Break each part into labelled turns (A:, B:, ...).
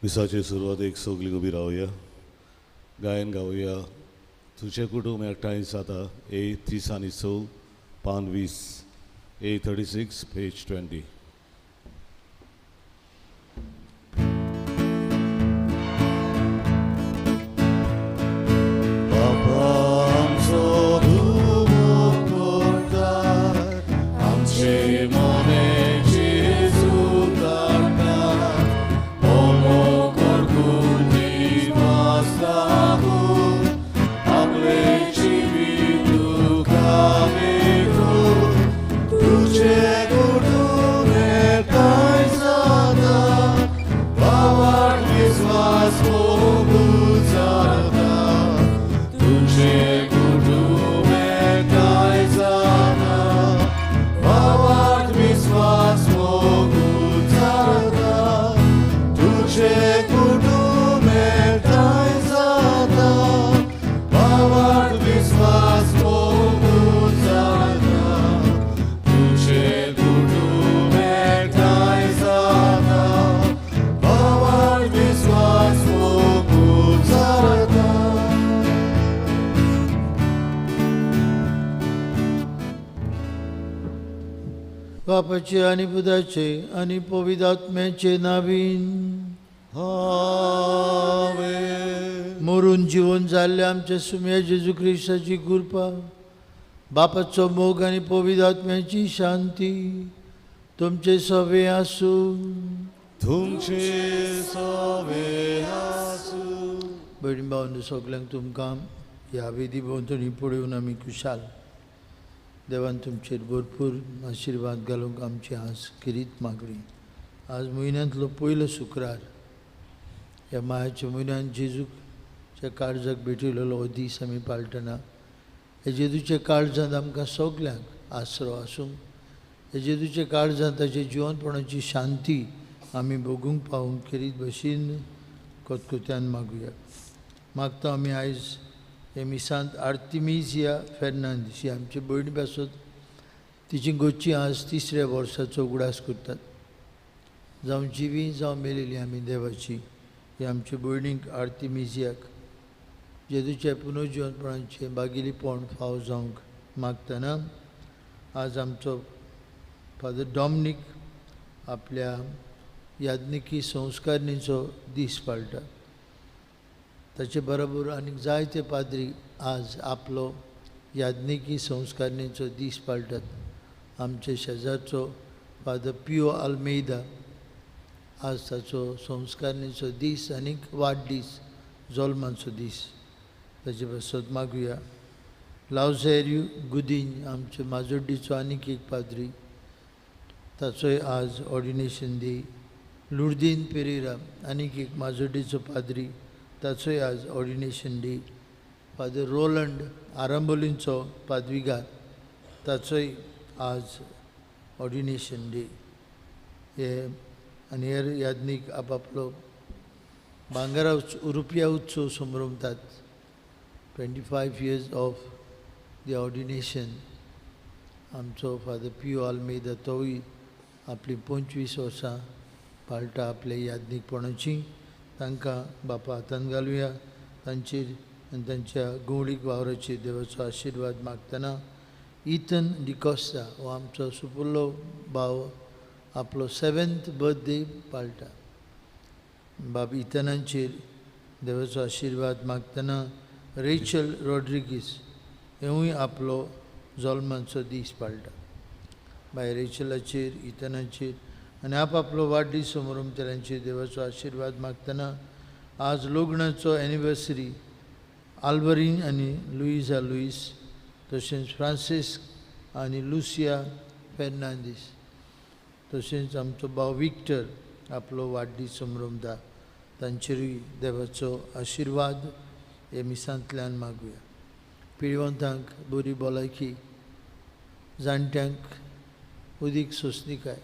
A: मिसाची सुरवात एक सगळी उभी रावूया, गायन गावूया. तुझे कुटुंब एकठांय जाता. A3 पान 20, A36 पेज 20.
B: बापाचे आणि पुत्राचे आणि पवित्रात्म्याचे नावीन. मरून जीवन जाल्ले आमच्या सुम्या जेजू ख्रिस्ताची कृपा, बापाचो मोग आणि पवित्रात्म्याची शांती तुमचे सवे आसूं.
A: तुमचे सवे आसूं.
B: बहीण भावांनो, सगळ्यांक तुमकां ह्या वेदी भोंवतणी पळोवन आमी खुशाल. देवान तुमचेर भरपूर आशिर्वाद घालूंक आमची आज किरीत मागली. आज म्हयन्यांतलो पयलो शुक्रार. ह्या मायाच्या म्हयन्यान जेजूच्या काळजाक भेटिल्लो हो दीस आमी पाळटना. हे जेजूच्या काळजांत आमकां सगल्यांक आसरो आसूं. हे जेजूच्या काळजांत ताचे जिवनपणाची शांती आमी भोगूंक पावूंक किरीत भशेन कोतकोत्यान मागुया. मागता आमी आयज हे मिसांत आर्तिमिजिया फेर्नांदीस ही आमची भयणी पासून तिची गोची आज 3ऱ्या वर्साचो उगडास करतात. जावं जिवी जावं मेलेली आमी देवाची ही आमच्या भयणीक आर्तिमिजियाक जेजूच्या पुनर्जीवनपणाचें बागिलीपण फाव जावंक मागतना आज आमचो फादर डॉमिनिक आपल्या याज्ञिकी संस्कारणीचो दीस पाळटा. ताचे बरोबर आनीक जायते पाद्री आज आपलो याज्ञिकी संस्कारणीचो दीस पाळटात. आमचे शेजारचो फादर पियो आल्मेदा आज ताचो संस्कारणीचो दीस आनीक वाडदीस, जल्माचो दीस. ताचे पासत मागुया. लावझेरियो गुदीन आमचे माजोड्डीचो आनीक एक पाद्री, ताचोय आज ऑर्डिनेशन डे. लुर्दीन पेरेरा आनीक एक माजोड्डीचो पाद्री, ताचोय आज ऑर्डिनेशन डे. फादर रोलंड आरांबोलींचो पादवीगार, ताचोय आज ऑर्डिनेशन डे. हे आनी हेर याज्ञीक आपापलो भांगरा रुपया उत्सव संभ्रमतात. 25 years ऑफ द ऑर्डिनेशन. आमचो फादर पियो आल्मेदा तोय आपली 25 वर्सां पाळटा आपल्या याज्ञीकपणाची. तांकां बापा हातान घालुया. तांचेर आनी तांच्या गवळीक वावराचेर देवाचो आशिर्वाद मागतना इथन डिकोस्ता हो आमचो सुपुल्लो भाव आपलो 7th बर्थडे पाळटा. बाब इथनांचेर देवाचो आशिर्वाद मागतना रेचल रॉड्रिगीस हेवूय आपलो जल्माचो दीस पाळटा. बाय रेचलाचेर, इथनाचेर आनी आपलो वाडदीस समारंभतेरांचेर देवाचो आशिर्वाद मागतना आज लग्नाचो एनिवर्सरी आल्वरीन आनी लुइजा लुईस, तशेंच फ्रांसिस्क आनी लुसिया फेर्नांदीस, तशेंच आमचो भाव विक्टर आपलो वाडदीस समारंभता. तांचेरूय देवाचो आशिर्वाद हे मिसांतल्यान मागुया. पिळवंतांक बरी भलायकी, जाणट्यांक उदीक सोंसणीकाय.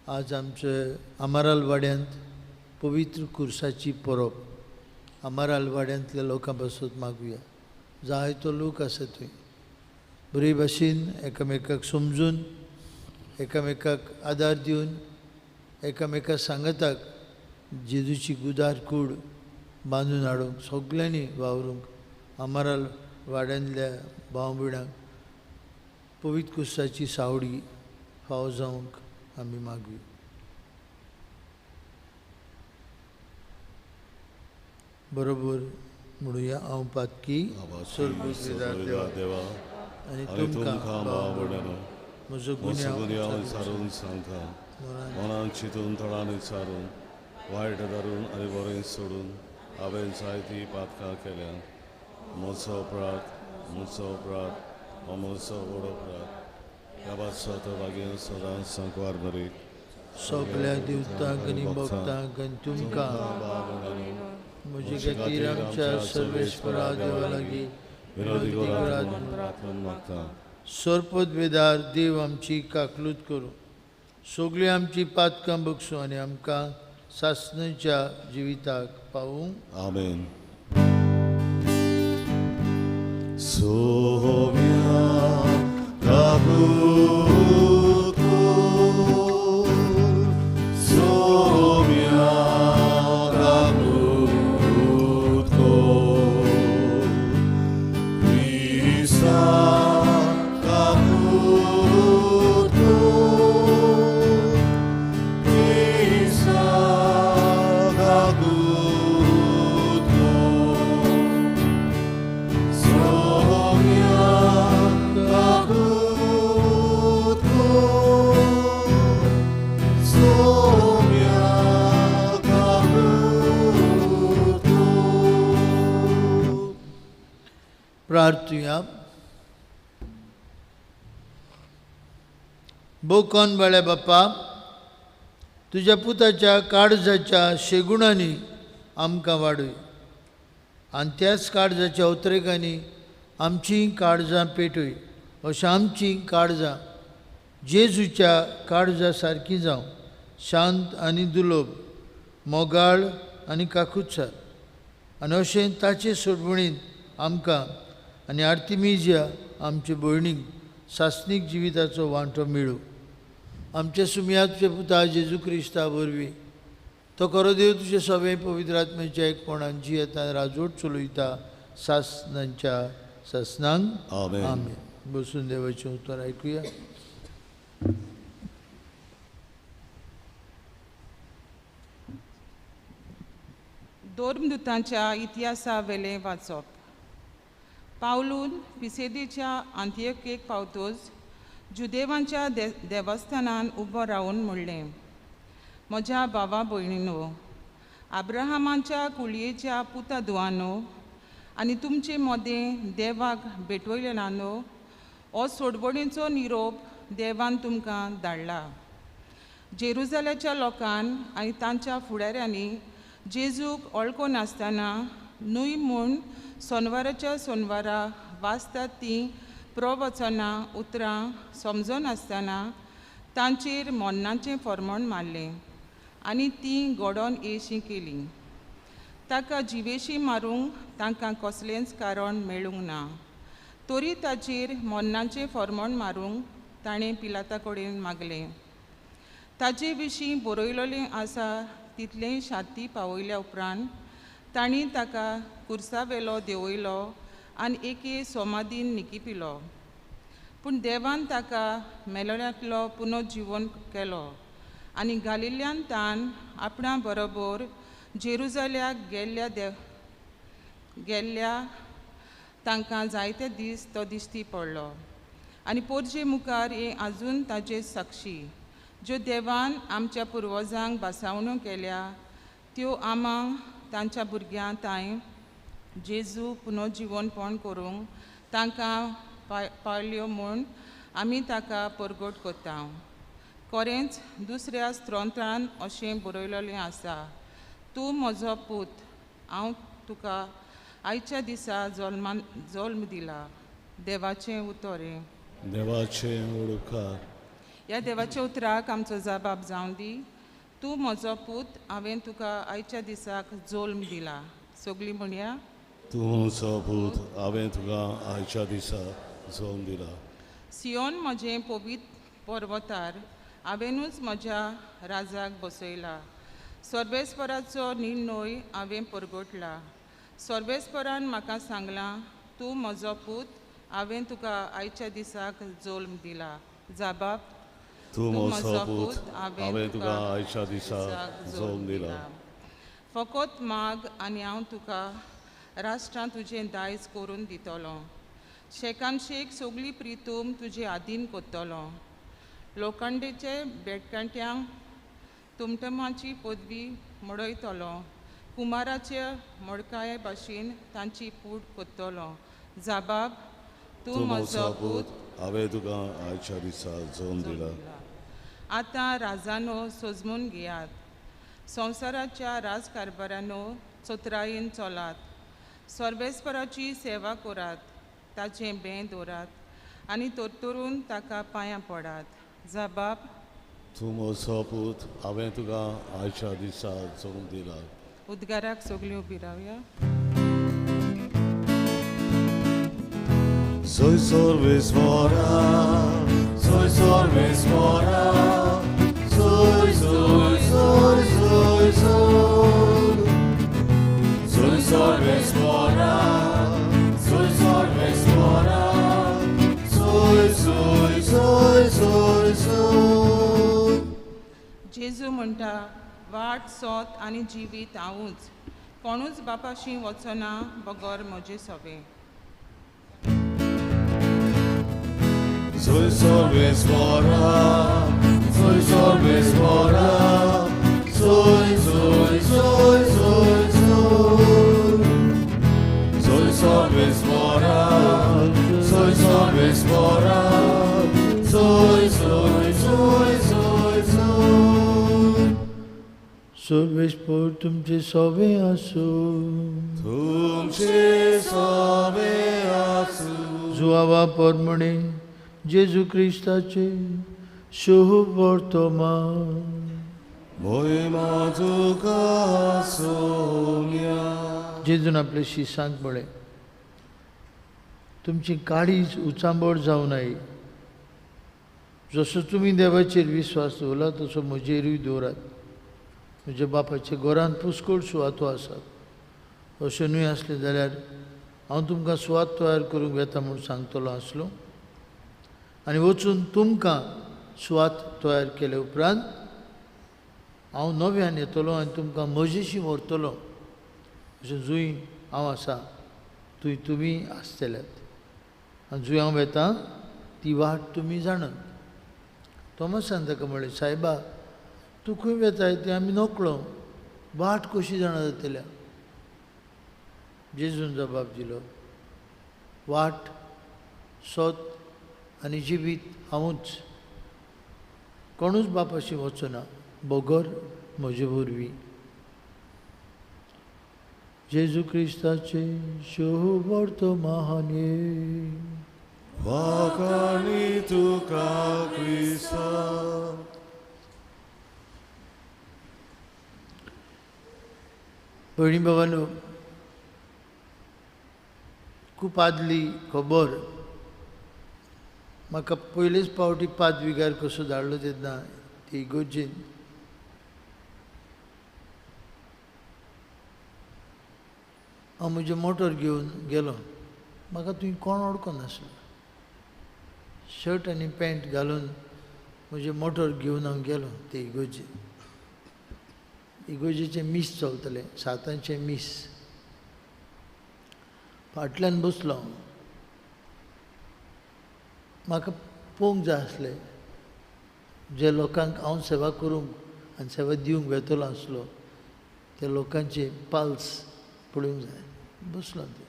B: आज आमचे आमाराल वाड्यांत पवित्र कुर्साची परब. आमाराल वाड्यांतल्या लोकां पासून मागुया. जायतो लोक आसा थंय. बरे भाशेन एकामेकाक समजून, एकामेकाक आदार दिवन, एकामेकाक सांगताक जेजूची गुदार कूड बांदून हाडूंक सगळ्यांनी वावरूंक आमाराल वाड्यांतल्या भाव भयणांक पवित्र कुसाची सावडी फावो जावंक आमी मागवी. बरोबर म्हणुया हांव पातकी
A: देवा
B: आनी
A: तुमकां
B: तुमकां
A: भाव भयणां
B: म्हजो
A: म्हजो
B: गुन्यांव
A: गुन्यांव सारून सांगता. मनान चिंतून थळांनी सारून वायट धरून आनी बरें सोडून हांवें जायतीं पातकां केल्यात. म्हजो अपराध हो म्हजो व्हड अपराध. ह्या बादसाचो लागीं सदांच सांकवार मरे
B: सगळ्या देवतांक आनी भक्तांक आनी तुमकां म्हजे खातीर आमच्या सर्वेश्वरा देवा लागीं
A: विनोदी करात मागता.
B: सोरपत बेदार देव आमची काकलूत करूं, सगळीं आमची पातकां बगसूं आनी आमकां सासणेच्या जिविताक पावूं.
A: आमेन. सोम्या काकूत कोर, सोम्या काकूत कोर, क्रिस्ता काकूत कोर, क्रिस्ता काकूत कोर, सोम्या काकूत कोर, सोम्या काकूत कोर.
B: प्रार्थुया. बोकोन बाळे बाप्पा, तुज्या पुताच्या काळजाच्या शेगुणांनी आमकां वाडय आनी त्याच काळजाच्या उतरेकांनी आमचीं काळजां पेटय. अशें आमचीं काळजां जेजूच्या काळजा सारकीं जावं, शांत आनी दुलोभ, मोगाळ आनी काकुत्सार. आनी अशें ताचे सोडवणीन आमकां आनी आर्तिमिजिया आमचे भयणीक सासणीक जिविताचो वांटो मेळूं. आमच्या सुमयाचे पुता जेजू क्रिस्ता वरवीं तो खरो देव तुजे सगळे पवित्र आत्म्याच्या एकपणान जी येता राजवट चलयता सासणांच्या सासणांक.
A: आमेन.
B: आमेन. बसून देवाचें उतर आयकुया.
C: धर्मदूतांच्या इतिहासा वेले वाचप. पावलून पिसेदेच्या अंत्यकेक पावतोच जुदेवांच्या देवस्थानान उबो रावन म्हणलें, म्हज्या भावा भयणीनो, आब्राहामांच्या कुळयेच्या पुता दुवानो आनी तुमचे मोदें देवाक भेटवयलेनानो, हो सोडवणेचो निरोप देवान तुमकां धाडला. जेरुजाल्याच्या लोकान आनी तांच्या फुडाऱ्यांनी जेजूक वळखो नासतना न्हय म्हूण सोनवाराच्या सोनवारा वाचतात तीं प्रवचनां उतरां समजोन आसतना तांचेर मोन्नाचें फर्मोण मारलें आनी तीं घडोवन येवशीं केलीं. ताका जिवेशी मारूंक तांकां कसलेंच कारण मेळूंक ना. तरी ताचेर मोन्नाचें फर्मोण मारूंक ताणें पिलाता कडेन मागलें. ताचे विशीं बरयलोलें आसा तितलें शाती पावयल्या उपरांत तांणी ताका कुर्सावेलो देंवयलो आनी एके सोमादीन निकिपिलो. पूण देवान ताका मेलोल्यांतलो पुनर्जीवन केलो आनी गालिल्ल्यान तान आपणा बरोबर जेरुजाल्याक गेल्ल्या तांकां जायते दीस तो दिश्टी पडलो. आनी पोरजे मुखार हे आजून ताचे साक्षी, ज्यो देवान आमच्या पुर्वजांक बासावण्यो केल्या त्यो आमां तांच्या भुरग्यां तांय जेजू पुनर्जीवनपण करूंक तांकां पाळ्ळ्यो म्हूण आमी ताका परगट कोत्ता. खरेंच दुसऱ्या स्त्रोत्रान अशें बरयलोलें आसा, तूं म्हजो पूत, हांव तुका आयच्या दिसा जल्म दिला. देवाचें उतर.
A: देवाचें उडकार.
C: ह्या देवाच्या उतराक आमचो जबाब जावं दी. तूं म्हजो पूत, हांवें तुका आयच्या दिसाक जल्म दिला. सगळीं म्हणया,
A: तूं म्हजो पूत, हांवें तुका आयच्या दिसा जल्म दिला.
C: सियोन म्हजें पवित्र पर्वतार हांवेनूच म्हज्या राजाक बसयला. सर्वेस्पराचो निर्णय हांवें परगटला. सर्वेस्परान म्हाका सांगलां, तूं म्हजो पूत, हांवें तुका आयच्या दिसाक जल्म दिला. जबाब,
A: तूं म्हजो पूत, हांवें तुका आयच्या दिसा जल्म दिला.
C: फकत माग आनी हांव तुका राष्ट्रांत तुजें दायज करून दितलो. शेकानशेक सगळी प्रितूम तुजे आदीन करतलो. लोखंडेचे बेटकांट्यांक तुमटमाची पदवी मडयतलो. कुमाराचे मडकाये भाशेन तांची पूड करतलो. जबाब, तूं म्हजो पूत,
A: हांवें तुका आयच्या दिसा जल्म दिला.
C: आतां राजानो सजमून घेयात. संवसाराच्या राजकारभारानो चतरायेन चलात. सर्वेस्पराची सेवा करात, ताचें भें दवरात आनी तरतरून ताका पांयां पडात. जबाब,
A: तूं म्हजो पूत, हांवें तुका आयच्या दिसा जल्म दिला.
C: उद्गाराक सगळीं उबी रावया.
A: Soy Sorvesmora, soy Sorvesmora, soy, soy, soy, soy, soy. Soy Sorvesmora, soy Sorvesmora, soy, soy, soy, soy, soy.
C: जेजू म्हणटा, वाट सोत आनी जिवीत हांवूच. कोणूच बापाशी वचना बगर म्हजे सवे.
A: Soy Sorvesmora, soy Sorvesmora, soy, soy, soy, soy, soy. Soy Sorvesmora, soy Sorvesmora, soy, soy, soy, soy, soy.
B: सर्वेस्पर तुमचे सवे आसो.
A: तुमचे सवे आसू.
B: जुआवा परमणे जेजू क्रिस्ताचे शुभ वर्तमान.
A: मोहिमा तुका सोम्या.
B: जेजून आपल्या शिसांक म्हळें, तुमची काळीज उचांबळ जावं नये. जसो तुमी देवाचेर विस्वास दवरला तसो म्हजेरूय दवरात. म्हज्या बापाच्या घरांत पुष्कळ सुवातो आसात. अशें न्हय आसलें जाल्यार हांव तुमकां सुवात तयार करूंक येता म्हूण सांगतलो आसलो. आनी वचून तुमकां सुवात तयार केले उपरांत हांव नव्यान येतलो आनी तुमकां म्हजेशी व्हरतलो. अशें जूंय हांव आसा थंय तुमी आसतल्यात. आनी जूंय हांव येता ती वाट तुमी जाणात. तोमासान ताका म्हळें, सायबा, तूं खंय वेताय तें आमी नकळो. वाट कशी जाणा जातल्या? जेजून जबाब दिलो, वाट, सोत आनी जिवीत हांवूच. कोणूच बापाशी वचना बगर म्हजे वरवीं. जेजू क्रिस्ताचे शुभ वर्तमाने.
A: वाकाणी तुका क्रिस्ता.
B: भयणी बाबांनो, खूब आदली खबर म्हाका पयलेच पावटी पादविकार कसो धाडलो तेन्ना ती इगोर्जेन हांव म्हजें मोटर घेवन गेलो. म्हाका थंय कोण वळखो नासलो. शर्ट आनी पॅन्ट घालून म्हजें मोटर घेवन हांव गेलो ते इगोर्जेन. इगोर्जेचें मीस चलतलें, सातांचें मीस. फाटल्यान बसलो हांव. म्हाका पळोवंक जाय आसलें जे लोकांक हांव सेवा करूंक आनी सेवा दिवंक वेतलो आसलो त्या लोकांचे पल्स पळोवंक जाय. बसलो ते.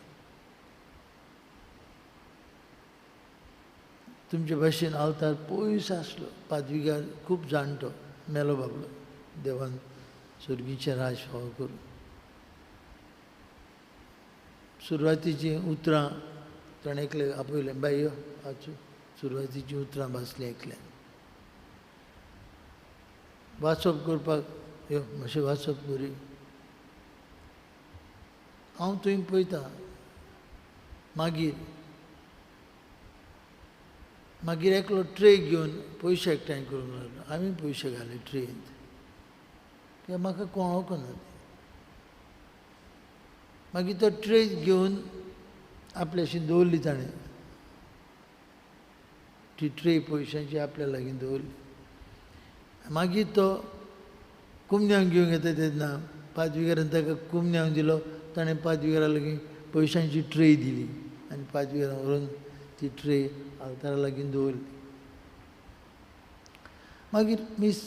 B: तुमचे भाशेन अवतार पयस आसलो. पादविकार खूब जाणटो, मेलो बाबलो. देवान सुर्गीचें राज फावो करूं. सुरवातीचीं उतरां ताणें एकलें आपयलें, बाय यो आचू. सुरवातीचीं उतरां भासलीं एकल्यान. वाचप करपाक यो, मातशें वाचप बरी. हांव थंय पळयतां. मागीर एकलो ट्रे घेवन पयशे एकठांय करूंक लागलो. आमी पयशे घाले ट्रेंत. किंवा म्हाका कळोकना मागीर तो ट्रे घेवन आपल्याशी दवरली ताणें ती ट्रे पयशांची आपल्या लागीं दवरली मागीर तो कुमन्यांक घेवंक येता तेन्ना पांचवीकारान ताका कुमन्यांक दिलो ताणें पांचवीकारा लागीं पयशांची ट्रे दिली आनी पांचवीकारान व्हरून ती ट्रे आल्तारा लागीं दवरली मागीर मीस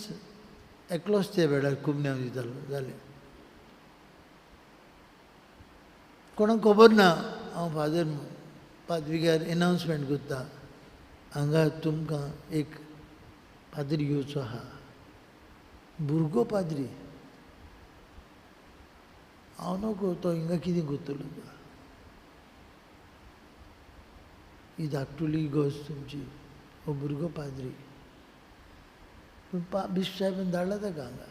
B: एकलोच त्या वेळार कुमन्यांक दितालो जालें कोणाक खबर ना हांव फादर पांचवीकार एनावन्समेंट करता हांगा तुमकां एक पाद्री घेवचो आहा भुरगो पाद्री हांव नको तो हिंगा कितें करतलो ही धाकटुली गोस तुमची हो भुरगो पाद्री पूण बिश्प साहेबान धाडला ताका हांगा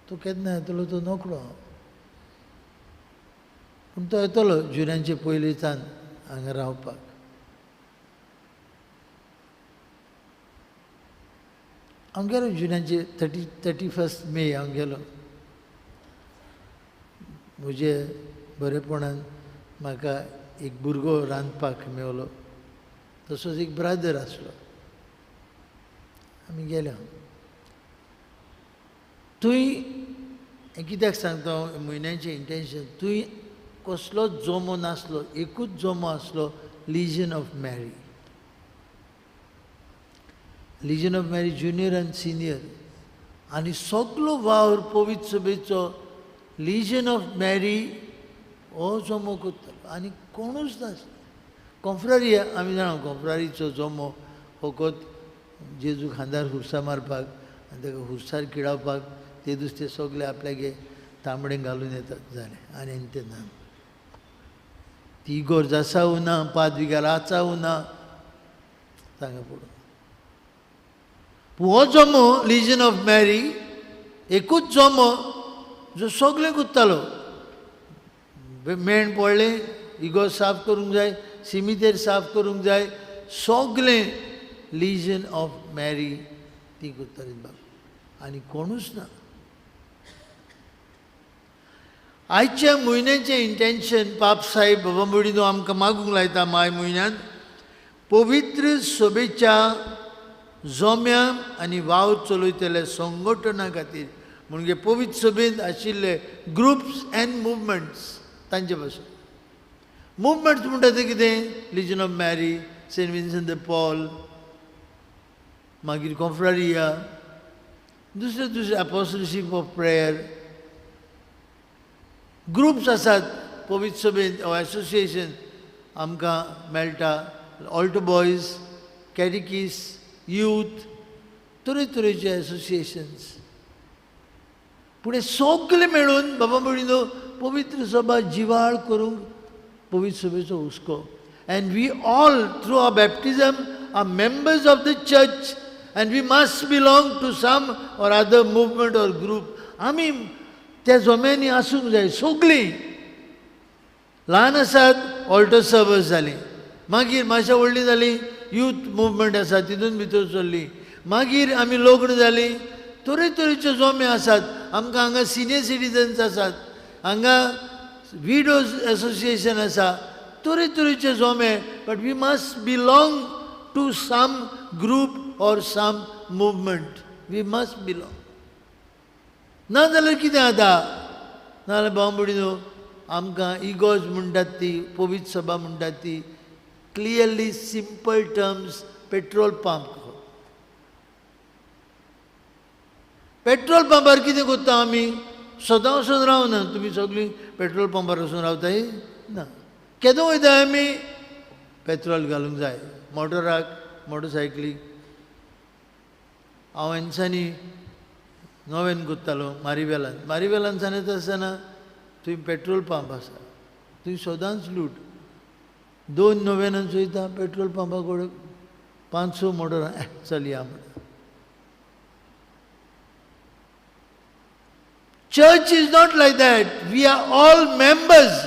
B: तो केन्ना येतलो तो नोकळो पूण तो येतलो जुन्यांचे पयलींच्यान हांगा रावपाक हांव गेलो जुन्यांचे 31 मे हांव गेलो म्हजे बरेपणान म्हाका एक भुरगो रांदपाक मेवलो तसोच एक ब्रादर आसलो आमी गेले थंय हें कित्याक सांगता हांव म्हयन्याचें इंटेन्शन थंय कसलोच जोमो नासलो एकूच जोमो आसलो लिजन ऑफ मॅरी लिजन ऑफ मॅरी ज्युनियर आनी सिनियर आनी सगलो वावर पवित्र सभेचो लिजन ऑफ मॅरी हो जोमो करतालो आनी कोणूच नासलो कॉन्फ्रारी आमी जाणा कॉन्फ्रारीचो जोमो फकत जेजू खांदार हुर्सा मारपाक आनी ताका हुर्सार किडावपाक ते दीस ते सगळे आपल्यागे तांबडें घालून येतात जालें आनी तें ना ती इगोर्ज आसावू ना पाद्विकार आचावू ना सांगा पडून हो जोमो लिजन ऑफ मॅरी एकूच जोमो जो सगळें करतालो मेण पडलें इगोर्ज साफ करूंक जाय सिमितेर साफ करूंक जाय सगळें लिजन ऑफ मॅरी ती करताली बाब आनी कोणूच ना आयच्या म्हयन्याचें इंटेन्शन पाप साहेब बाबा मडिनो आमकां मागूंक लायता माय म्हयन्यांत पवित्र सभेच्या जोम्या आनी वाव चलयतल्या संघटना खातीर म्हणजे पवित्र सभेंत आशिल्ले ग्रुप्स एंड मुवमेंट्स तांचे पासून मुवमेंट्स म्हणटा ते कितें लिजन ऑफ मॅरी सेंट विन्संट द पॉल मागीर कॉन्फ्रारिया दुसरे दुसरे अपोस्टलशीप ऑफ प्रेयर ग्रुप्स आसात पवित्र सभेंत एसोसिएशन आमकां मेळटा ऑल्टो बॉयज कॅटिकीस यूथ तरेतरेचे एसोसिएशन्स पूण हे सगळे मेळून बाबा म्हणिनो पवित्र सभा जिवाळ करूंक पवित्र सभेचो हुस्को and we all through our baptism are members of the church and we must belong to some or other movement or group आमी त्या जोम्यांनी आसूंक जाय सगळीं ल्हान आसात ऑल्टो सर्वर्स जालीं मागीर मातशें व्हडलीं जालीं यूथ मुवमेंट आसा तितून भितर चल्ली मागीर आमी लग्न जालीं तरेतरेचे जोमे आसात आमकां हांगा सिनियर सिटीजन्स आसात हांगा विडोज एसोसिएशन आसा तरेतरेचे जोमे but we must belong to some group or some movement we must belong ना जाल्यार कितें जाता नाजाल्यार बांबडिनो आमकां इगोज म्हणटात ती पवित्र सभा म्हणटात ती clearly simple terms petrol pump petrol पंपार कितें करता आमी सदां वचून रावना तुमी सगळीं पेट्रोल पंपार वचून रावताय ना केदो वयता आमी पेट्रोल घालूंक जाय मोटराक मोटरसायकलीक हांव एनसानी नोवेन करतालो मारिवेलांसान येता आसतना थंय पेट्रोल पंप आसा थंय सदांच लूट 2 नोवेनांचो वयता पेट्रोल पंपा कडेन 500 मोटरां चलया म्हणून Church is not like that. We are all members.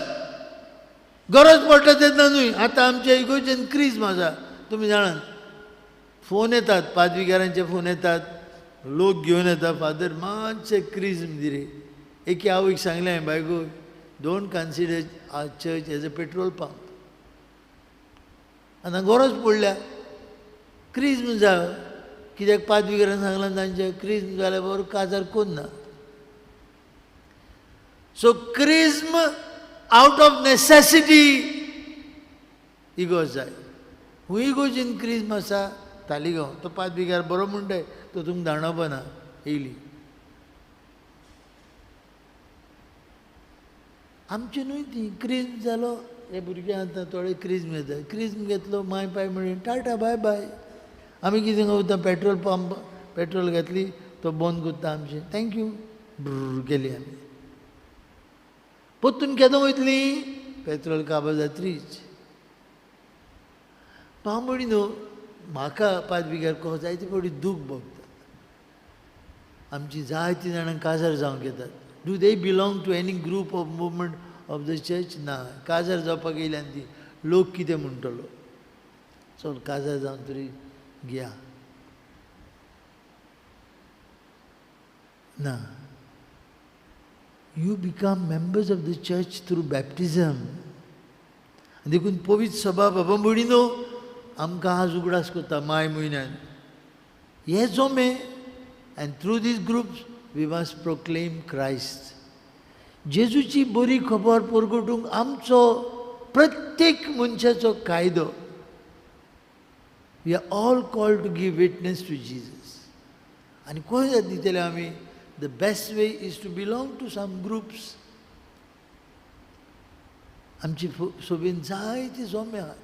B: गरज पडटा तेन्ना न्हय आतां आमच्या इगोर्जेन क्रिज आसा तुमी जाणात फोन येतात पाद्विकारांचे फोन येतात लोक घेऊन येता फादर मातशे क्रिज्म दी रे. एके आवयक सांगलें हांवें बायको don't consider our church as a petrol pump. आनी गरज पडल्या क्रिज्म जाय कित्याक पादविकारान सांगलां तांचे क्रिज्म जाल्या बरोबर काजार कोण ना. सो क्रिज्म आउट ऑफ नेसेसिटी इगोज जाय. खूंय इगोजीन क्रिज्म आसा तालिगांव तो पादविकार बरो म्हणटाय तो तुमकां जाणवपा ना येयली. आमचे न्हय ती क्रिज्म जालो हे भुरगे आतां थोडे क्रिज्म घेता. क्रिज्म घेतलो माय पाय म्हणून टाटा बाय बाय. आमी कितें करता पेट्रोल पंप पेट्रोल घेतली तो बंद करता आमचें थँक्यू ब्र गेली आमी. पोत्तून केदो वयतली पेट्रोल काबार जात्रीच. पांबडी न्हू म्हाका पादविकार को जायते फावटी दूख भोगता. आमची जायतीं जाणां काजार जावंक येतात. Do they belong to any group of movement of the church ना. काजार जावपाक येयल्यान ती लोक कितें म्हणटलो. चल काजार जावन तरी घया ना. You become members of the church through baptism. देखून पवित्र सभा बाबा म्हणिनो आमकां आज उगडास करता माय म्हयन्यान. हे जोमे and through these groups we must proclaim Christ. जेजूची बरी खबर परगटूंक आमचो प्रत्येक मनशाचो कायदो. We are all called to give witness to Jesus. आनी खंय दितले आमी. The best way is to belong to some groups. आमची सोबीन जायते जोमे आहात.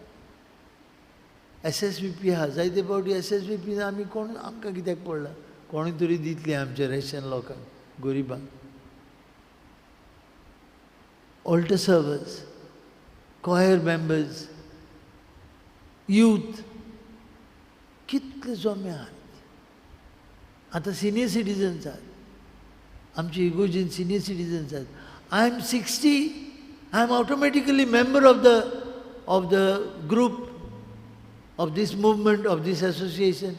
B: SSVP आहा जायते फावटी SSVP आमी कोण आमकां कित्याक पडला कोणी तरी दितली आमच्या रेशन लोकांक गरिबांक. Altar servers choir members youth कितले जोमे आहात. आतां सिनियर सिटीजन्स आहात. आमची इगोजीन सिनियर सिटीजन्स आहात. I am 60 I am automatically member of the group of this movement of this association.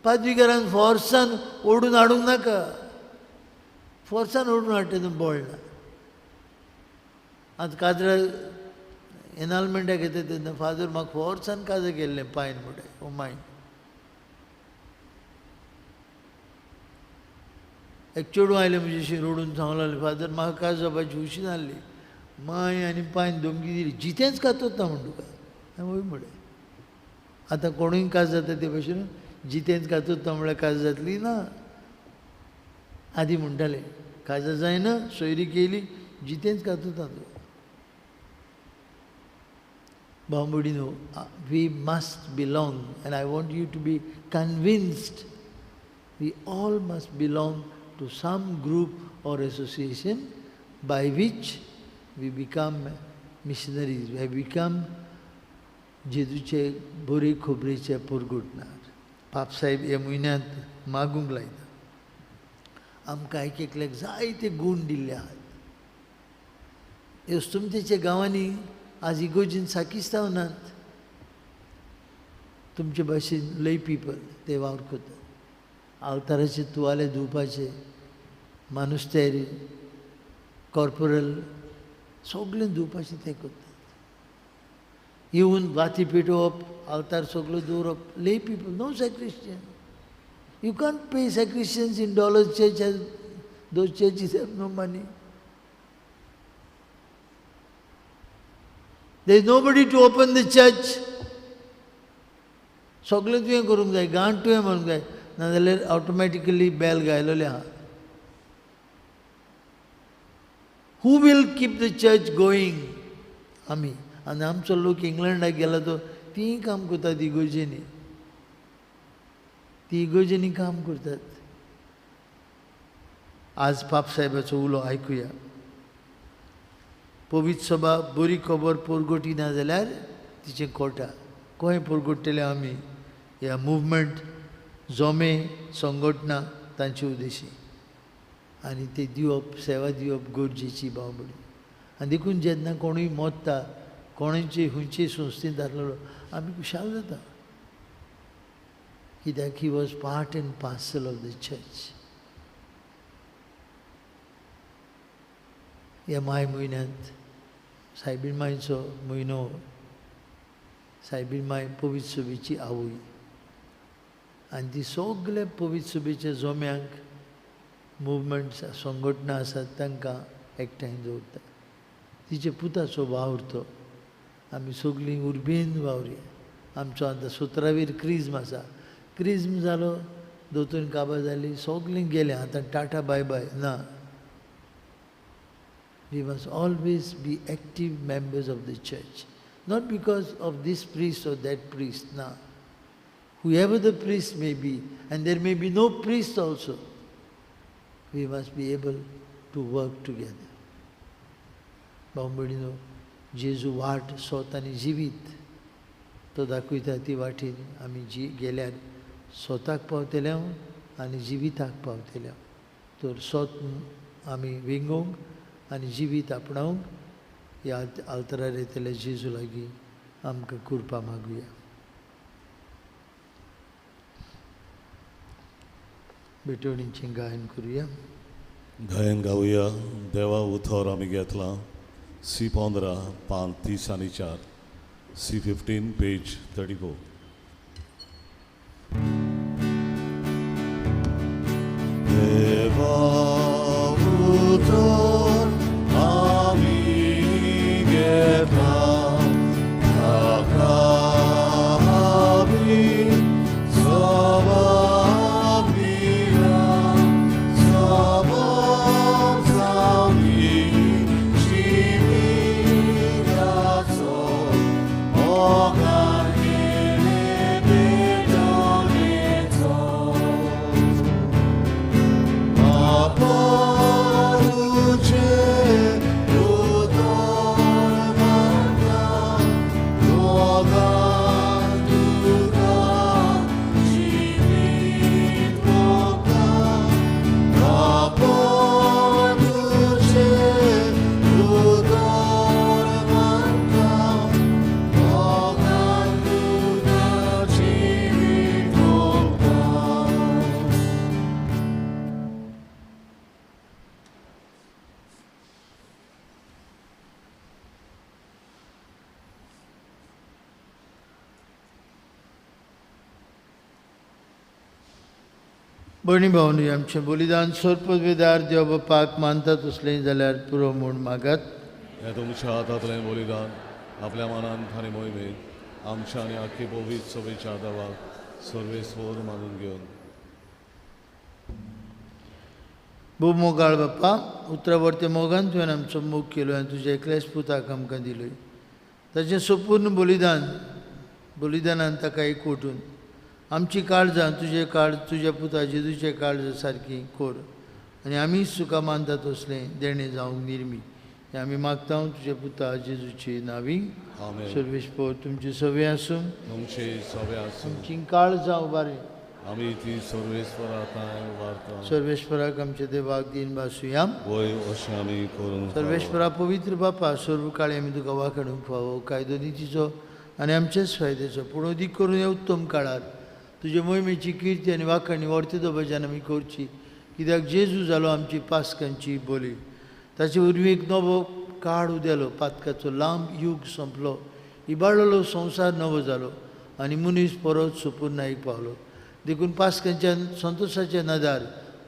B: पादविकारान फोर्सान ओडून हाडूंक नाका. फोर्सान ओडून हाडटा तें बोळना. आतां काजरा एनॉल्मेंटाक येता तेन्ना फादर म्हाका फोर्सान काजार केल्लें पायन म्हणटा ओ मायन. एक चेडूं आयलें म्हजेशी रोडून सांगूंक लागलें फादर म्हाका काज जावपाची हुशीन आहली. माय आनी पायन धमकी दिली जितेंच कातोता म्हण तुका. हांवें वय म्हणलें आतां कोणूय काज जाता ते भशेन जितेंच कातोता म्हळ्यार काज जातली ना. आदी म्हणटाले काजार जायना सोयरी केली जितेंच कातोता तूं. भावमडी we must belong and I want you to be convinced. We all must belong to some group or association by which we become missionaries. We become जेजूचे बरे खबरेचे परगटणार. पापसाहेब ह्या म्हयन्यांत मागूंक लायता. आमकां एक एकल्याक जायते गूण दिल्ले आहात. तुमच्या गांवांनी आज इगोजीन साकिस्तावनांत तुमचे भाशेन लय पीपल ते वावर करतात. अवताराचे तुवाले धुवपाचे मानुस्तेरी कॉर्पोरल सगळें धुवपाचें ते करतात. येवन वाती पेटोवप अवतार सगळो दवरप. Lay people no sacristan. You can't pay sacristans in dollars church as those churches have no money. There is nobody to open the church. सगळें तुवें करूंक जाय गांठ तुवें मारूंक जाय नाजाल्यार ऑटोमॅटिकली बेल गायलोले आहा. Who will keep the church going. आमी. आनी आमचो लोक इंग्लंडाक गेला तो तीं काम करतात इगोजेनी. ती इगोजेनी काम करतात. आज पापसाहेबाचो उलो आयकुया. पवित्र सभा बरी खबर परगटी ना जाल्यार तिचें कोटा. खंय परगटतले आमी ह्या मुवमेंट जोमे संघटना तांचे उद्देशी आनी ते दिवप सेवा दिवप गरजेची बावबडी. आनी देखून जेन्ना कोणूय मोत्ता कोणाचे खंयचे संस्थेंत आसलेलो आमी खुशाल जाता. कित्याक he was part and parcel of the church. ह्या माय म्हयन्यांत सायबीण मायचो म्हयनो, सायबीण माय पवित्र सभेची आवय, आनी ती सगळे पवित्र सभेच्या जोम्यांक मुवमेंट्स संघटना आसात तांकां एकठांय दवरता. तिचे पुताचो वावर तो, आमी सगळीं उर्बेन वावरया. आमचो आतां 17वीर क्रिज्म आसा. क्रिज्म जालो, दोतोन काबार जाली, सगळीं गेले, आतां टाटा बाय बाय ना. We must always be active members of the church. Not because of this priest or that priest, no. Whoever the priest may be, and there may be no priest also, we must be able to work together. भाऊ-भयणीनो, जेजू वाट सोत आनी जिवीत तो दाखयता ती वाटेन आमी गेल्यार सोताक पावतल्या आनी जिविताक पावतल्या. तर सोत आमी विंगोवंक आनी जिवीत आपणावंक ह्या आल्तरार येतल्या जेजू लागीं आमकां कृपा मागुया. बेटवणीचें गायन करुया.
A: गायन गावया. देवा उथोर आमी घेतला. C15 पान 30 आनी 4. C15 page 34. देवा उथोर आमी घेतला.
B: भयणी भावनी, आमचें बलिदान सोरपदवेदार देव बापाक मानतात असलें जाल्यार पुरो म्हूण मागात.
A: हें तुमच्या हातांतलें बलिदान आपल्या मनान आनी मोहिमेन आमच्या आनी आख्खे पवित्र सभेच्या देवाक सर्वेस्वर मानून घेवन.
B: भू मोगाळ बाप्पा, उतरावर्ते मोगान तुवें आमचो मोग केलो आनी तुज्या एकल्याच पुताक आमकां दिलोय. ताचें संपूर्ण बलिदानान ताका एकवटून आमची काळजां तुज्या पुता जेजूचे काळजां सारकी कोर आनी आमी सुका मानतात असलें देणे जावंक निर्मी. हें आमी मागता तुज्या पुता जेजूचे नांवी. सर्वेस्पर तुमची सवे आसूं. आमची काळजां उबारी.
A: आमी ती सर्वेस्पराताय वार्ता.
B: सर्वेस्पराक आमच्या देवाक दिन बासुया.
A: अशें आमी करून.
B: सर्वेस्परा पवित्र बापा, सर्व काळी आमी तुका वाखाणूंक फावो कायदो नितीचो आनी आमचेच फायद्याचो पूण अदीक करून ह्या उत्तम काळार तुजे मोहिमेची किर्ती आनी वाखाणी वर्तेदो भजन आमी करची. कित्याक जेजू जालो आमची पासकांची बोली. ताचे वरवीं एक नवो काळ उदेलो. पातकाचो लांब युग संपलो. इबाडलेलो संवसार नवो जालो आनी मनीस परत सुपूर्णायेक पावलो. देखून पासकांच्या संतोशाच्या नदार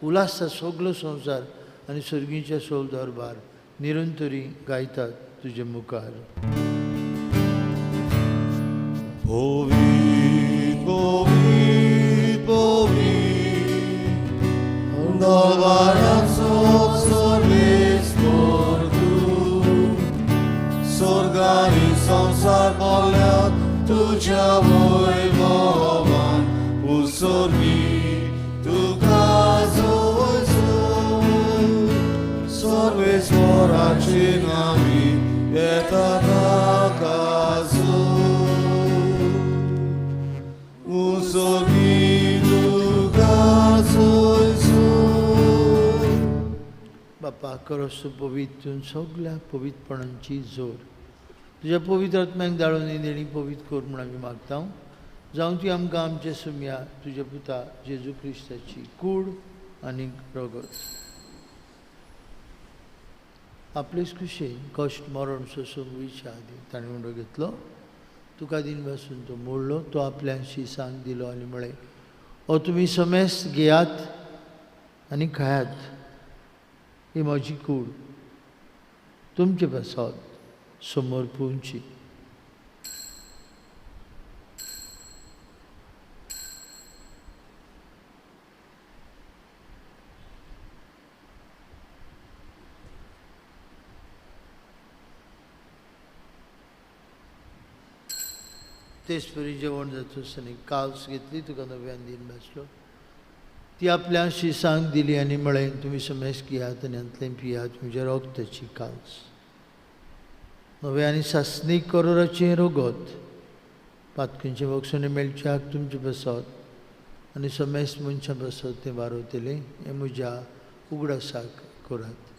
B: उलासता सगलो संवसार आनी सर्गीच्या सोल दरबार निरंतरी गायतात तुजे मुखार.
A: Sorgani संसार बोल्यात तुझ्या वैभवान उसोर्गी तुका जोयसो. सर्वेस्वराची नावी येता ताका जो. उसोर्गी तुका जोयसो.
B: बापा, करस पवित्र सगळ्या पवित्रपणांची जोर तुझ्या पवित्र आत्म्याक दाळून देणी पवित्र कर म्हूण आमी मागता. जावं ती आमकां आमचे सुम्या तुजे पुता जेजू क्रिस्ताची कूड आनी रगत. आपलेच कुशेन कश्ट मरण सोसूंक विचा आदी ताणें उंडो घेतलो. तुका दिन पासून तो मोडलो. तो आपल्या शिसांक दिलो आनी म्हळें, हो तुमी समेस्त घेयात आनी खायात. ही म्हजी कूड तुमचे पासत समोर पोवची. तेच परी जेवण जाता आसतना काल्स घेतली, तुका नव्यान दिन बसलो. ती आपल्या शिसांक दिली आनी म्हळें, तुमी समेस्त घेयात आनी हातूंतलें पियात, म्हज्या रोगताची काल्स. नवे आनी सासणीक करोराचें रगत पातकींचे वखसुने मेळच्याक तुमचे बसत आनी समेस्त मनशां बसत तें वारयतलें. हें म्हज्या उगडासाक करात.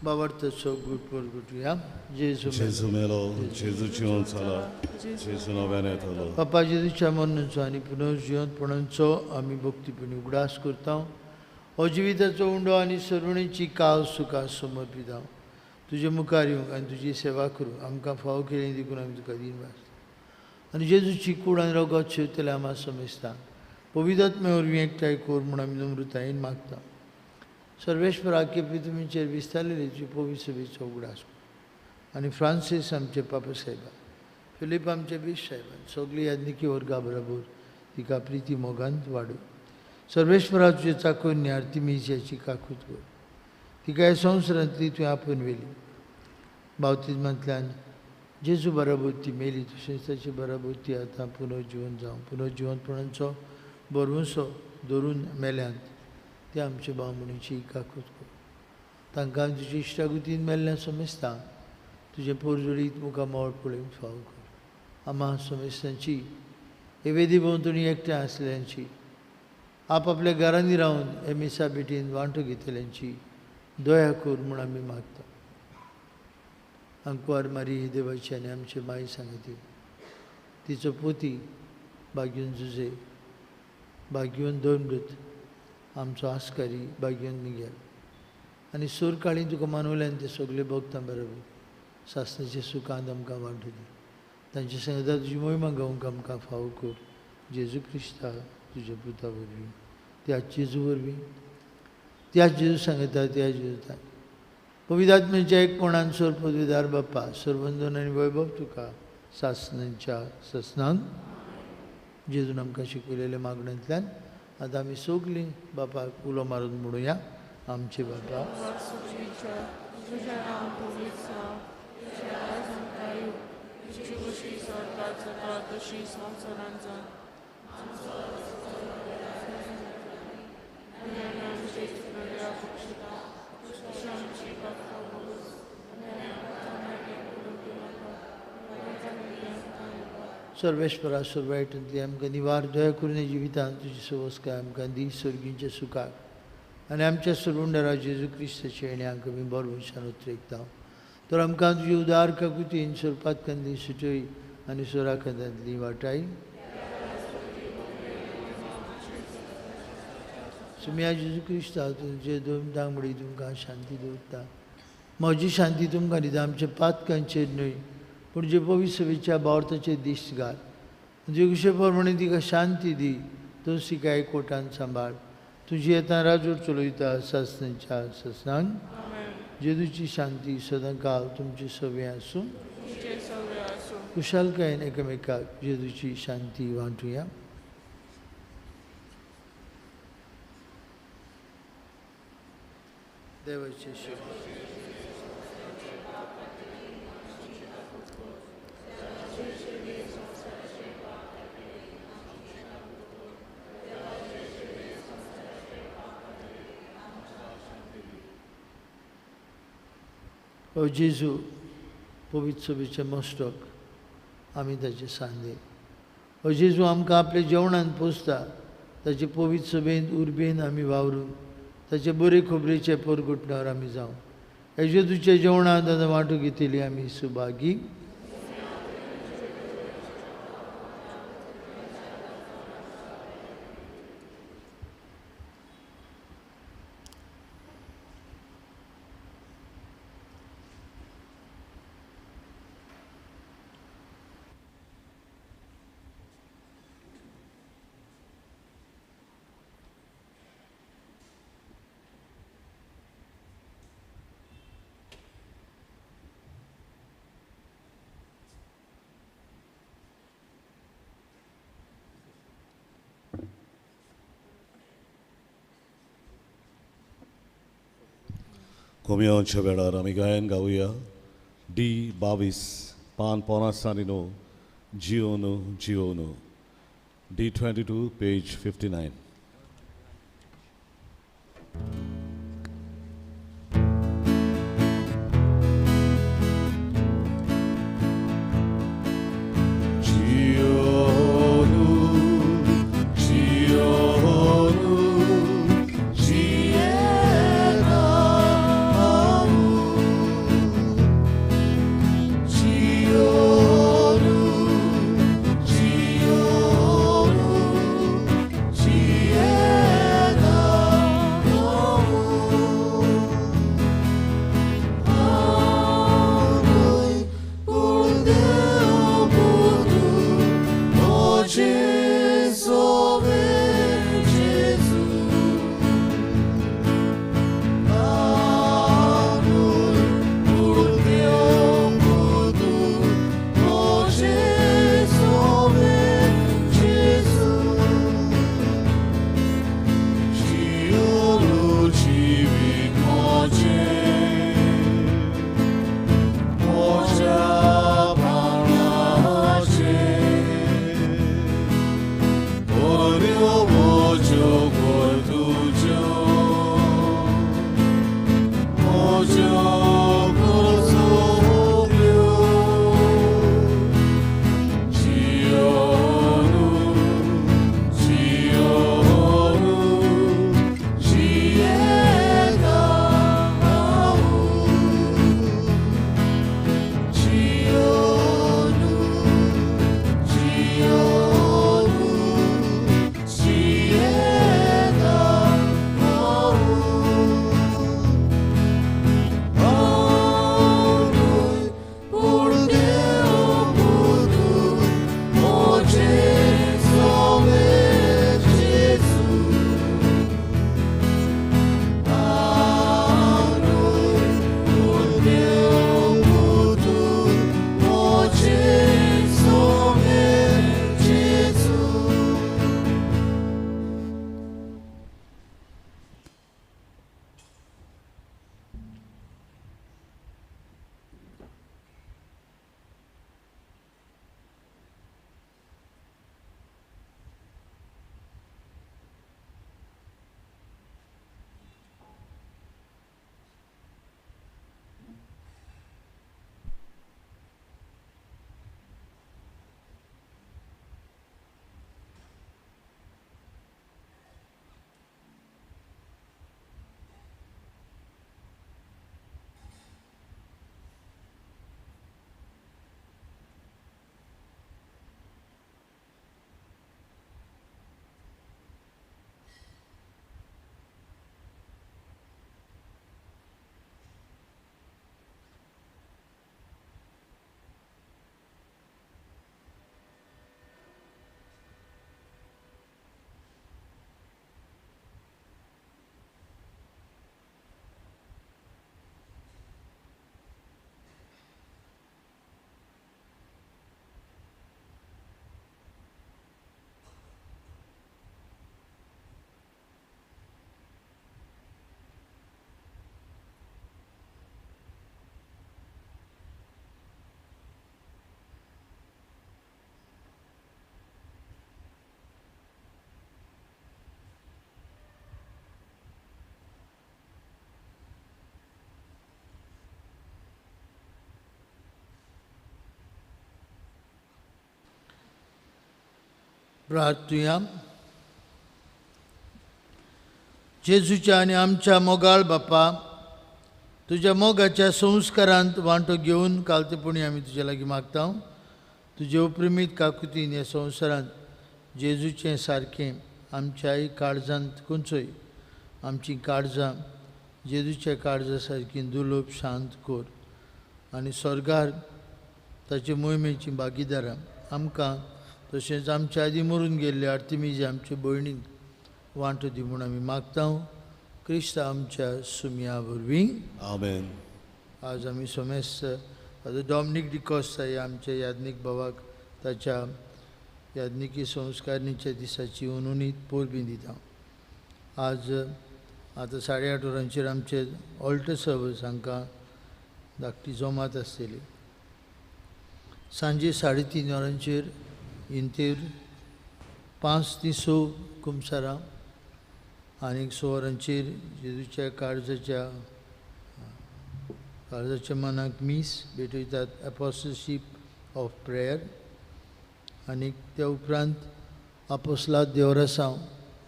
B: बाबार्थाचो गुटवर गुटुया.
A: जेजू मेलो, जेजू जिवन जाला, जेजू नव्यान येतलो.
B: बापा जेजूच्या मरणाचो आनी पुनर्जिवंतपणाचो आमी भक्तीपणी उगडास करता. हो जिविताचो उंडो आनी सरवणेची काल सुखां समर्पीत हांव. तुजे मुखार येवंक आनी तुजी सेवा करूंक आमकां फाव केलें देखून आमी तुका दिन वाजता. आनी जेजूची कूड आनी रगत शेवतले आम्हा समेस्तांक पवित्रात्मे वरवीं एकठांय कोर म्हूण आमी नम्रतायेन मागता. सर्वेश्वरा केपी तुमचेर विस्तारलेली तुजी पवित्र सभेचो उगडास आनी फ्रांसीस आमचे पापा साहेबा, फिलीप आमचे बीश साहेबान, सगळीं यादनिकी वर्गा बरोबर तिका प्रिती मोगांत वाडू. सर्वेश्वरा तुजे चाकोन्य आर्तिमिजाची काकूत कर. तिका ह्या संवसारांतली तुवें आपोवन व्हेली. बावतिजमांतल्यान जेजू बरोबर ती मेली, तशेंच ताचे बरोबर ती आतां पुनर्जिवन जावं पुनर्जिवंतपणाचो बरवंसो धरून मेल्यांत ते आमचे बामणीची काकूत कर. तांकां तुजी इश्टागुतीन मेल्ल्या समेस्तांक तुजे पोरजोडीत मुखार मोळ पळोवंक फाव कर. आम्हा समेस्तांची हे वेदी भोंवतणी एकठांय आसलेल्यांची, आपआपल्या घरांनी रावन हे मिसा बेटीन वांटो घेतल्यांची दया कर म्हूण आमी मागता. अंकुवार मारी ही देवाची आनी आमचे माई सांगती, तिचो पोती भाग्यवन जुजे, भाग्यवन दोनमृत, आमचो आस्कारी भाग्यवन मिगेल आनी सूर काळी तुका मानवल्यान ते सगळे भक्तां बरोबर सासणाच्या सुखांत आमकां वांटो दी. तांचे सांगता तुजी मोहिमा गावंक आमकां फाव कर. जेजू क्रिस्ता तुज्या पुता वरवीं, त्याच जेजू वरवीं, त्याच जेजू सांगता त्या जेजूता पवित्रात्म्याच्या एक कोणान सोर पदवीदार बाप्पा सर्वंदन आनी वैभव तुका सासणांच्या ससनांक जेजून आमकां शिकयलेल्या मागण्यांतल्यान आतां आमी सगलीं बापाक उलो मारून म्हणुया. आमचे बापा सर्वेश्वरा सर्वायटांतली आमकां निवार दया करून जिवितांत तुजी सवस्काय आमकां दी सर्गींच्या सुखाक आनी आमच्या सर्वुंडरा जेजू क्रिस्ताचे येण्याक आमी बरो विशान उतरयता. तर आमकां तुजी उदार काकुतीन सोरपात कंदी सुटय आनी सोरा कंदांतली वाटाय. सुम्या जेजू क्रिस्ता तुजे दोन दांगडी तुमकां शांती दवरता. म्हजी शांती तुमकां दिता. आमचे पातकांचेर न्हय पूण जे पवित्र सभेच्या बावर्थाचे दीस घाल. तुजे कुशे प्रमाणे तिका शांती दी. तो सिकाय कोटान सांबाळ. तुजी येता राजूर चलयता सासणांच्या ससनांक. जेजूची शांती सदां काल तुमचे सवे आसूं. कुशालकायेन एकामेकाक जेजूची शांती वांटुया. देवाचे शुभ ओ जेजू पवित्र सभेचे मस्तक आमी ताचे सांदे. ओ जेजू आमकां आपल्या जेवणान पोसता. ताचे पवित्र सभेंत उर्बेन आमी वावरून ताचे बरे खबरेचे परगुटण्यावर आमी जावं. येजूचे जेवणांत वांटो घेतिली आमी सुभागी.
A: कोमयोनच्या वेळार आमी गायन गावया D22 पान 50 जिओनो जिओनो D22 पेज 59.
B: प्रार्थुया. जेजूच्या आणि आमच्या मोगाळ बाप्पा, तुझ्या मोगाच्या संस्कारांत वांटो घेवन कालतेपणी आमी तुजे लागीं मागता. तुजे उपरिमीत काकुतीन ह्या संवसारांत जेजूचें सारकें आमच्याय काळजांत खंयचोय आमची काळजां जेजूच्या काळजा सारकी दुलोप शांत कोर. आनी स्वर्गार ताचे मोहिमेची भागीदारां आमकां तशेंच आमच्या आदीं मरून गेल्ले आर्तिमीजे आमचे भयणीक वांटो दी म्हूण आमी मागता. क्रिस्त आमच्या सुमया वरवीं
A: आमेन.
B: आज आमी सोमेस्त डॉमिनिक डिकॉस्ता ह्या आमच्या याज्ञीक भावाक ताच्या याज्ञिकी संस्कारणीच्या दिसाची उनुनीत पोरबी दिता. आज आतां 8:30 वरांचेर आमचे ऑल्टर सर्वीस हांकां धाकटी जमात आसतली. सांजे 3:30 वरांचेर इंतेर 5 ते 6 कुमसारां आनी 6 वरांचेर जेजूच्या काळजाच्या मनाक मीस भेटयतात, एपोस्टलशीप ऑफ प्रेयर. आनी त्या उपरांत आपोस्लात देवरासांव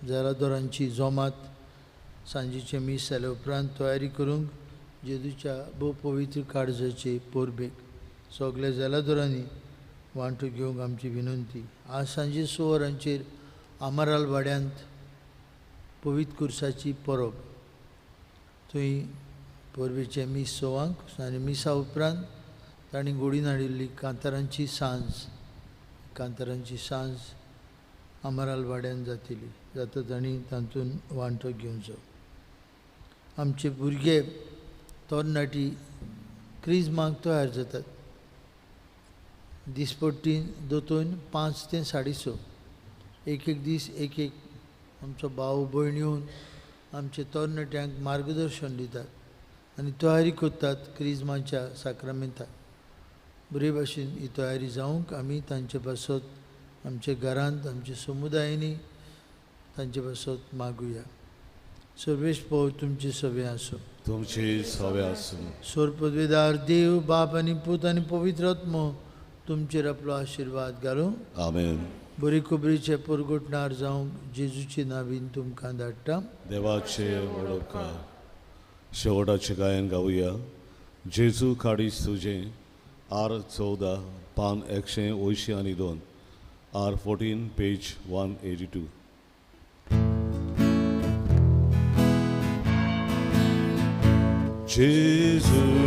B: जेलादोरांची जोमात सांजेचे मीस जाल्या उपरांत तयारी करूंक जेजूच्या भोव पवित्र काळजाचे पोरबेक सगल्या जेलादोरांनी वांटो घेवंक आमची विनंती. आज सांजे 6 वरांचेर आमाराल वाड्यांत पवित्र कुर्साची परब. थंय पोरबेचे मीस 6 आनी मिसा उपरांत तांणी घोडीन हाडिल्ली कांतारांची सांज आमाराल वाड्यान जाता तांणी तातूंत वांटो घेवचो. आमचे भुरगे तरणाटी क्रिस्माक तयार जातात. दिसपट्टी दोतोन 5 ते 6:30 एक दीस एक आमचो भाव भयण येवन आमचे तरणाट्यांक मार्गदर्शन दितात आनी तयारी करतात क्रिस्माच्या साक्रामेंताक. बरे भाशेन ही तयारी जावंक आमी तांचे पासत आमच्या घरांत आमच्या समुदायांनी तांचे पासत मागुया. सर्वेश पो तुमचे सवे आसूं.
A: तुमची सवे आसूं.
B: सोर पदवेदार देव बाप आनी पूत आनी पवित्र आत्मो तुमचेर आपलो आशिर्वाद घालूं.
A: आमेन.
B: बरी खबरीचे परगोटणार जावंक जेजूचे नांवीन तुमकां धाडटा.
A: देवाचे वडोवकार. शेवटाचें गायन गावया. जेजू काडीस तुजें आर 14 पान 182 आर 14 पेज 182. जेजू